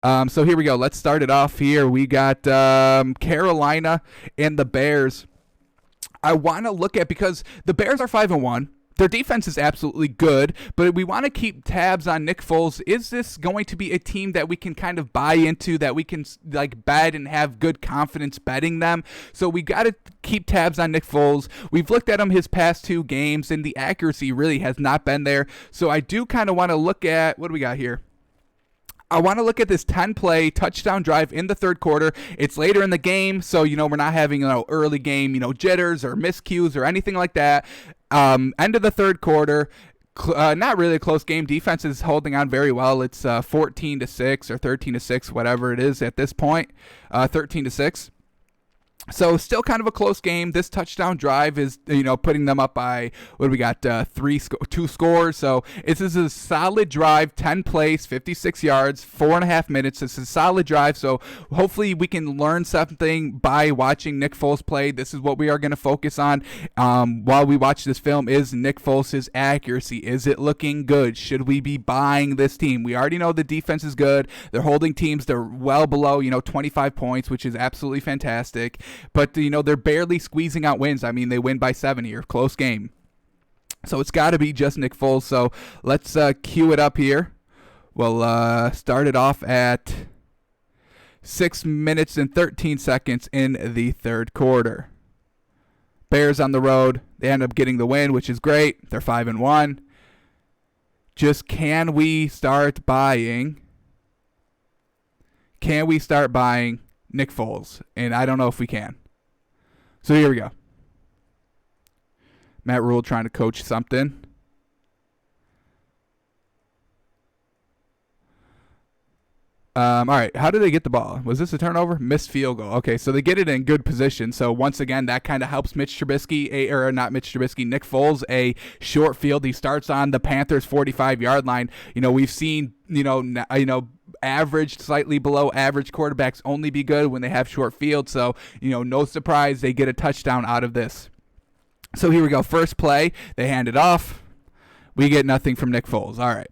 So here we go. Let's start it off here. We got Carolina and the Bears. I want to look at because the Bears are 5-1. Their defense is absolutely good, but we want to keep tabs on Nick Foles. Is this going to be a team that we can kind of buy into, that we can like bet and have good confidence betting them? So we got to keep tabs on Nick Foles. We've looked at him his past two games, and the accuracy really has not been there. So I do kind of want to look at what do we got here. I want to look at this 10-play touchdown drive in the third quarter. It's later in the game, so, we're not having, early game, jitters or miscues or anything like that. End of the third quarter. Not really a close game. Defense is holding on very well. It's 14-6 or 13-6, whatever it is at this point. 13-6. So still kind of a close game. This touchdown drive is, putting them up by, what do we got, two scores. So this is a solid drive, 10 plays, 56 yards, 4.5 minutes. This is a solid drive. So hopefully we can learn something by watching Nick Foles play. This is what we are going to focus on while we watch this film is Nick Foles' accuracy. Is it looking good? Should we be buying this team? We already know the defense is good. They're holding teams. They're well below, 25 points, which is absolutely fantastic. But, they're barely squeezing out wins. I mean, they win by 7 here. Close game. So it's got to be just Nick Foles. So let's cue it up here. We'll start it off at 6 minutes and 13 seconds in the third quarter. Bears on the road. They end up getting the win, which is great. They're 5-1. Just can we start buying? Can we start buying Nick Foles? And I don't know if we can. So here we go. Matt Rule trying to coach something. All right, how did they get the ball? Was this a turnover? Missed field goal. Okay, so they get it in good position. So once again, that kind of helps Nick Foles, a short field. He starts on the Panthers' 45-yard line. We've seen, average, slightly below average quarterbacks only be good when they have short field. So, no surprise they get a touchdown out of this. So here we go. First play, they hand it off. We get nothing from Nick Foles. All right.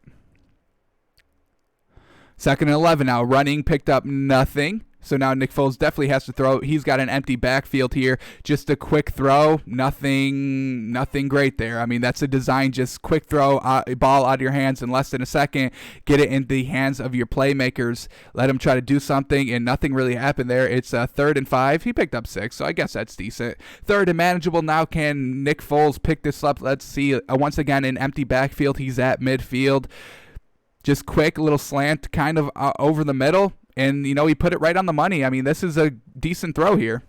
2nd and 11 now. Running, picked up nothing. So now Nick Foles definitely has to throw. He's got an empty backfield here. Just a quick throw. Nothing great there. I mean, that's a design. Just quick throw, ball out of your hands in less than a second. Get it in the hands of your playmakers. Let them try to do something, and nothing really happened there. It's 3rd and 5. He picked up 6, so I guess that's decent. 3rd and manageable. Now can Nick Foles pick this up? Let's see. Once again, an empty backfield. He's at midfield. Just quick little slant kind of over the middle. And, he put it right on the money. I mean, this is a decent throw here.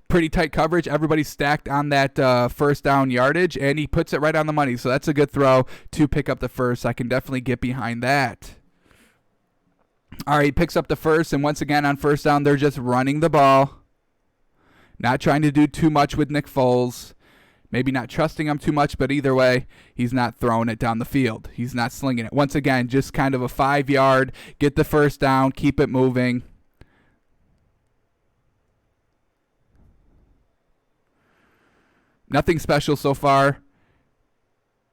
Pretty tight coverage. Everybody's stacked on that first down yardage, and he puts it right on the money. So that's a good throw to pick up the first. I can definitely get behind that. All right, he picks up the first, and once again on first down, they're just running the ball. Not trying to do too much with Nick Foles. Maybe not trusting him too much, but either way, he's not throwing it down the field. He's not slinging it. Once again, just kind of a 5-yard, get the first down, keep it moving. Nothing special so far.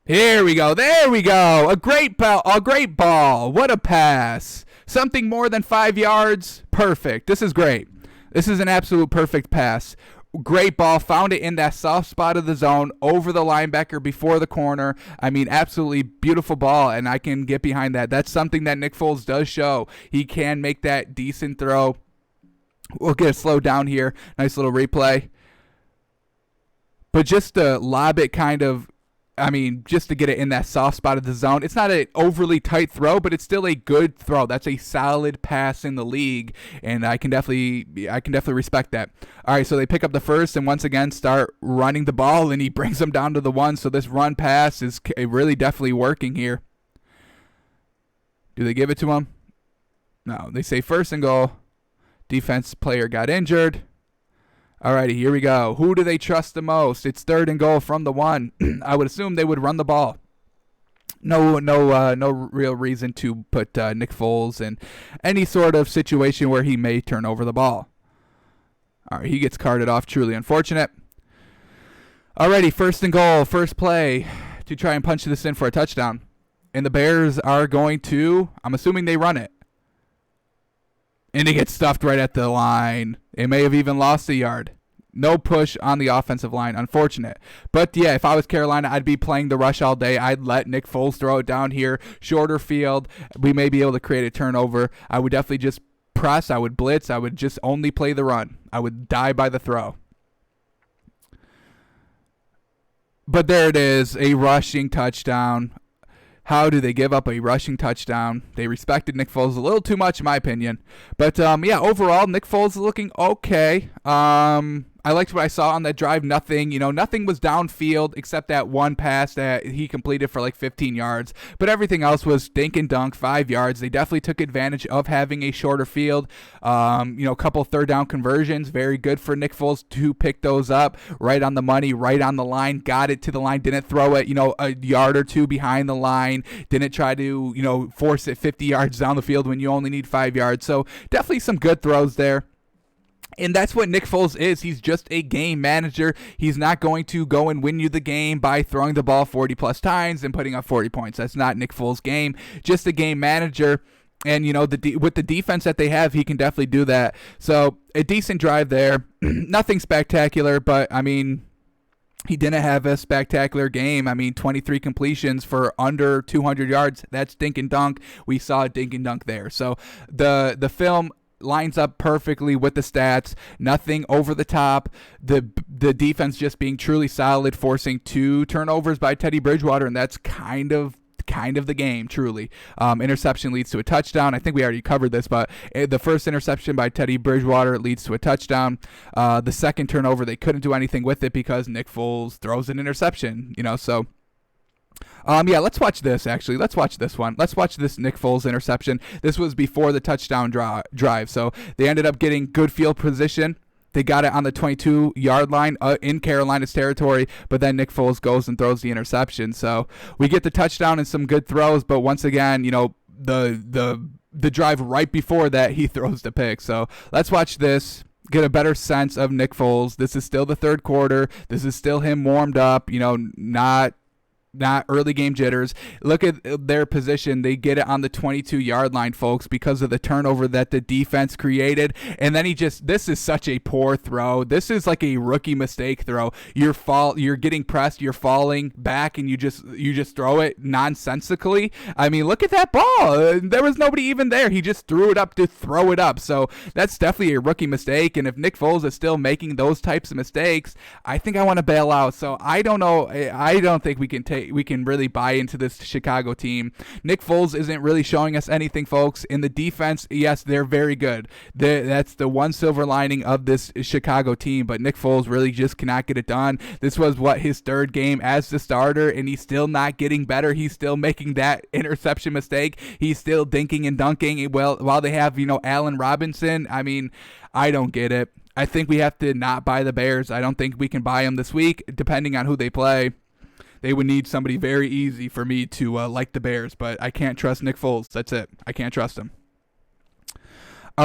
Here we go. There we go. A great ball. A great ball. What a pass. Something more than 5 yards. Perfect. This is great. This is an absolute perfect pass. Great ball, found it in that soft spot of the zone, over the linebacker, before the corner. I mean, absolutely beautiful ball, and I can get behind that. That's something that Nick Foles does show. He can make that decent throw. We'll get it slowed down here. Nice little replay. But just to lob it just to get it in that soft spot of the zone. It's not an overly tight throw, but it's still a good throw. That's a solid pass in the league, and I can definitely respect that. All right, so they pick up the first and once again start running the ball, and he brings them down to the 1. So this run pass is really definitely working here. Do they give it to him? No, they say 1st and goal. Defense player got injured. Alrighty, here we go. Who do they trust the most? It's 3rd and goal from the 1. I would assume they would run the ball. No real reason to put Nick Foles in any sort of situation where he may turn over the ball. All right, he gets carted off. Truly unfortunate. Alrighty, 1st and goal, first play to try and punch this in for a touchdown. And the Bears are going to, I'm assuming they run it. And he gets stuffed right at the line. They may have even lost a yard. No push on the offensive line. Unfortunate. But, yeah, if I was Carolina, I'd be playing the rush all day. I'd let Nick Foles throw it down here. Shorter field. We may be able to create a turnover. I would definitely just press. I would blitz. I would just only play the run. I would die by the throw. But there it is, a rushing touchdown. How do they give up a rushing touchdown? They respected Nick Foles a little too much, in my opinion. But, yeah, overall, Nick Foles is looking okay. I liked what I saw on that drive. Nothing was downfield except that one pass that he completed for like 15 yards. But everything else was dink and dunk, 5 yards. They definitely took advantage of having a shorter field. A couple third down conversions. Very good for Nick Foles to pick those up right on the money, right on the line. Got it to the line. Didn't throw it, a yard or two behind the line. Didn't try to, force it 50 yards down the field when you only need 5 yards. So definitely some good throws there. And that's what Nick Foles is. He's just a game manager. He's not going to go and win you the game by throwing the ball 40-plus times and putting up 40 points. That's not Nick Foles' game. Just a game manager. And, with the defense that they have, he can definitely do that. So, a decent drive there. Nothing spectacular, but, he didn't have a spectacular game. 23 completions for under 200 yards. That's dink and dunk. We saw a dink and dunk there. So, the film lines up perfectly with the stats. Nothing over the top. The defense just being truly solid, forcing 2 turnovers by Teddy Bridgewater, and that's kind of the game, truly. Interception leads to a touchdown. I think we already covered this, but the first interception by Teddy Bridgewater leads to a touchdown. The second turnover, they couldn't do anything with it because Nick Foles throws an interception, so... let's watch this, actually. Let's watch this one. Let's watch this Nick Foles interception. This was before the touchdown drive, so they ended up getting good field position. They got it on the 22-yard line in Carolina's territory, but then Nick Foles goes and throws the interception. So we get the touchdown and some good throws, but once again, the drive right before that, he throws the pick. So let's watch this. Get a better sense of Nick Foles. This is still the third quarter. This is still him warmed up, not early game jitters. Look at their position. They get it on the 22-yard line, folks, because of the turnover that the defense created. And then this is such a poor throw. This is like a rookie mistake throw. You're getting pressed, you're falling back, and you just throw it nonsensically. Look at that ball. There was nobody even there. He just threw it up to throw it up. So that's definitely a rookie mistake. And if Nick Foles is still making those types of mistakes, I think I want to bail out. So I don't know. I don't think we can really buy into this Chicago team. Nick Foles isn't really showing us anything, folks. In the defense, yes, they're very good. That's the one silver lining of this Chicago team, but Nick Foles really just cannot get it done. This was his third game as the starter, and he's still not getting better. He's still making that interception mistake. He's still dinking and dunking while they have, Allen Robinson. I don't get it. I think we have to not buy the Bears. I don't think we can buy them this week, depending on who they play. They would need somebody very easy for me to like the Bears, but I can't trust Nick Foles. That's it. I can't trust him.